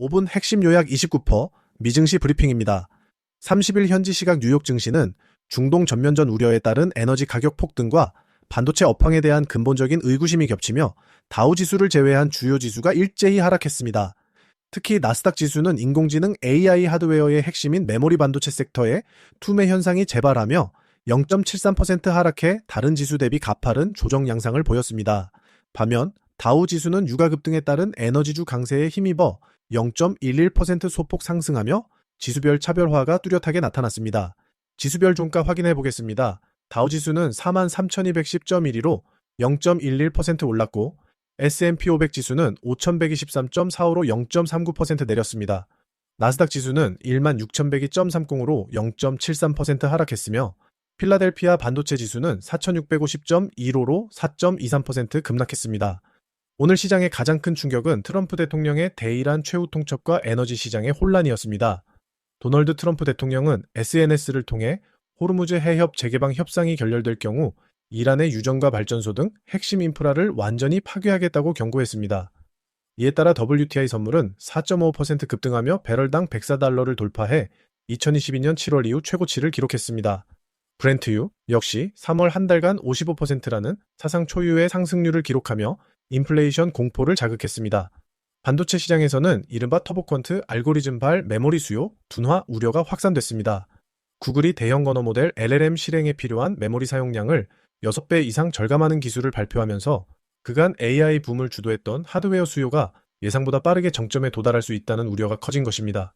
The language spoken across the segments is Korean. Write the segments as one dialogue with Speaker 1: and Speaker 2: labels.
Speaker 1: 5분 핵심 요약 29% 미증시 브리핑입니다. 30일 현지 시각 뉴욕 증시는 중동 전면전 우려에 따른 에너지 가격 폭등과 반도체 업황에 대한 근본적인 의구심이 겹치며 다우 지수를 제외한 주요 지수가 일제히 하락했습니다. 특히 나스닥 지수는 인공지능 AI 하드웨어의 핵심인 메모리 반도체 섹터에 투매 현상이 재발하며 0.73% 하락해 다른 지수 대비 가파른 조정 양상을 보였습니다. 반면 다우 지수는 유가 급등에 따른 에너지주 강세에 힘입어 0.11% 소폭 상승하며 지수별 차별화가 뚜렷하게 나타났습니다. 지수별 종가 확인해 보겠습니다. 다우 지수는 43,210.12로 0.11% 올랐고 S&P 500 지수는 5,123.45로 0.39% 내렸습니다. 나스닥 지수는 16,102.30으로 0.73% 하락했으며 필라델피아 반도체 지수는 4,650.15로 4.23% 급락했습니다. 오늘 시장의 가장 큰 충격은 트럼프 대통령의 대이란 최후 통첩과 에너지 시장의 혼란이었습니다. 도널드 트럼프 대통령은 SNS를 통해 호르무즈 해협 재개방 협상이 결렬될 경우 이란의 유전과 발전소 등 핵심 인프라를 완전히 파괴하겠다고 경고했습니다. 이에 따라 WTI 선물은 4.5% 급등하며 배럴당 104달러를 돌파해 2022년 7월 이후 최고치를 기록했습니다. 브렌트유 역시 3월 한 달간 55%라는 사상 초유의 상승률을 기록하며 인플레이션 공포를 자극했습니다. 반도체 시장에서는 이른바 터보퀀트 알고리즘발 메모리 수요 둔화 우려가 확산됐습니다. 구글이 대형 언어 모델 LLM 실행에 필요한 메모리 사용량을 6배 이상 절감하는 기술을 발표하면서 그간 AI 붐을 주도했던 하드웨어 수요가 예상보다 빠르게 정점에 도달할 수 있다는 우려가 커진 것입니다.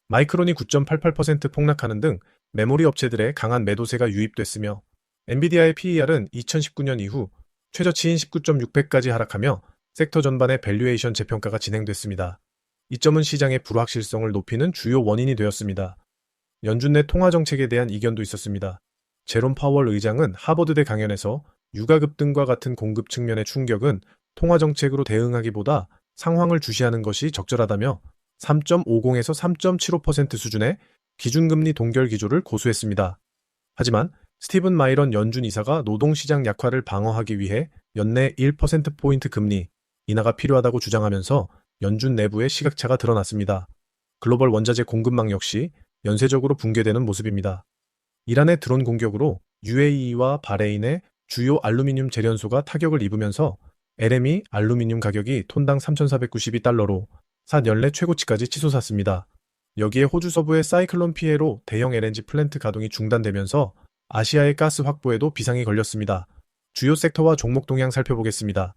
Speaker 1: 마이크론이 9.88% 폭락하는 등 메모리 업체들의 강한 매도세가 유입됐으며 엔비디아의 PER은 2019년 이후 최저치인 19.6배까지 하락하며 섹터 전반의 밸류에이션 재평가가 진행됐습니다. 이 점은 시장의 불확실성을 높이는 주요 원인이 되었습니다. 연준 내 통화 정책에 대한 이견도 있었습니다. 제롬 파월 의장은 하버드대 강연에서 유가 급등과 같은 공급 측면의 충격은 통화 정책으로 대응하기보다 상황을 주시하는 것이 적절하다며 3.50에서 3.75% 수준의 기준금리 동결 기조를 고수했습니다. 하지만 스티븐 마이런 연준 이사가 노동시장 약화를 방어하기 위해 연내 1%포인트 금리 인하가 필요하다고 주장하면서 연준 내부의 시각차가 드러났습니다. 글로벌 원자재 공급망 역시 연쇄적으로 붕괴되는 모습입니다. 이란의 드론 공격으로 UAE와 바레인의 주요 알루미늄 재련소가 타격을 입으면서 LME 알루미늄 가격이 톤당 3,492달러로 사 연내 최고치까지 치솟았습니다. 여기에 호주 서부의 사이클론 피해로 대형 LNG 플랜트 가동이 중단되면서 아시아의 가스 확보에도 비상이 걸렸습니다. 주요 섹터와 종목 동향 살펴보겠습니다.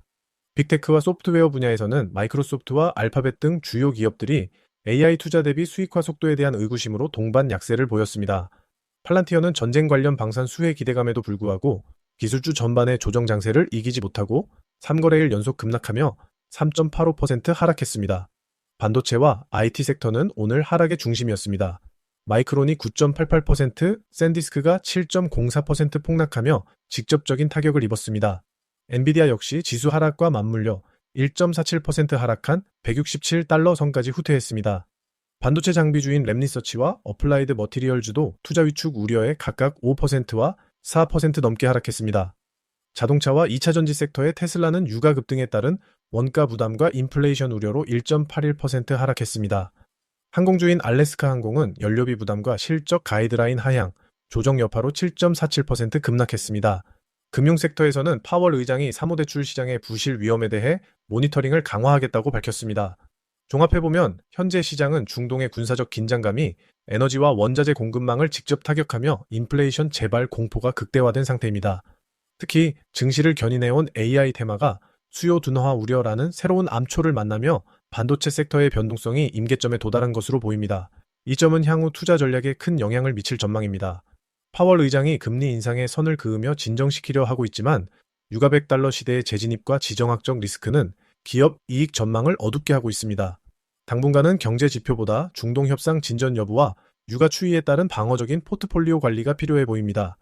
Speaker 1: 빅테크와 소프트웨어 분야에서는 마이크로소프트와 알파벳 등 주요 기업들이 AI 투자 대비 수익화 속도에 대한 의구심으로 동반 약세를 보였습니다. 팔란티어는 전쟁 관련 방산 수혜 기대감에도 불구하고 기술주 전반의 조정 장세를 이기지 못하고 3거래일 연속 급락하며 3.85% 하락했습니다. 반도체와 IT 섹터는 오늘 하락의 중심이었습니다. 마이크론이 9.88%, 샌디스크가 7.04% 폭락하며 직접적인 타격을 입었습니다. 엔비디아 역시 지수 하락과 맞물려 1.47% 하락한 167달러 선까지 후퇴했습니다. 반도체 장비주인 랩리서치와 어플라이드 머티리얼즈도 투자 위축 우려에 각각 5%와 4% 넘게 하락했습니다. 자동차와 2차전지 섹터의 테슬라는 유가 급등에 따른 원가 부담과 인플레이션 우려로 1.81% 하락했습니다. 항공주인 알래스카 항공은 연료비 부담과 실적 가이드라인 하향, 조정 여파로 7.47% 급락했습니다. 금융 섹터에서는 파월 의장이 사모대출 시장의 부실 위험에 대해 모니터링을 강화하겠다고 밝혔습니다. 종합해보면 현재 시장은 중동의 군사적 긴장감이 에너지와 원자재 공급망을 직접 타격하며 인플레이션 재발 공포가 극대화된 상태입니다. 특히 증시를 견인해온 AI 테마가 수요 둔화 우려라는 새로운 암초를 만나며 반도체 섹터의 변동성이 임계점에 도달한 것으로 보입니다. 이 점은 향후 투자 전략에 큰 영향을 미칠 전망입니다. 파월 의장이 금리 인상에 선을 그으며 진정시키려 하고 있지만 유가 100달러 시대의 재진입과 지정학적 리스크는 기업 이익 전망을 어둡게 하고 있습니다. 당분간은 경제 지표보다 중동 협상 진전 여부와 유가 추이에 따른 방어적인 포트폴리오 관리가 필요해 보입니다.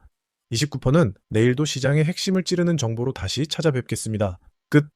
Speaker 1: 29%는 내일도 시장의 핵심을 찌르는 정보로 다시 찾아뵙겠습니다. 끝.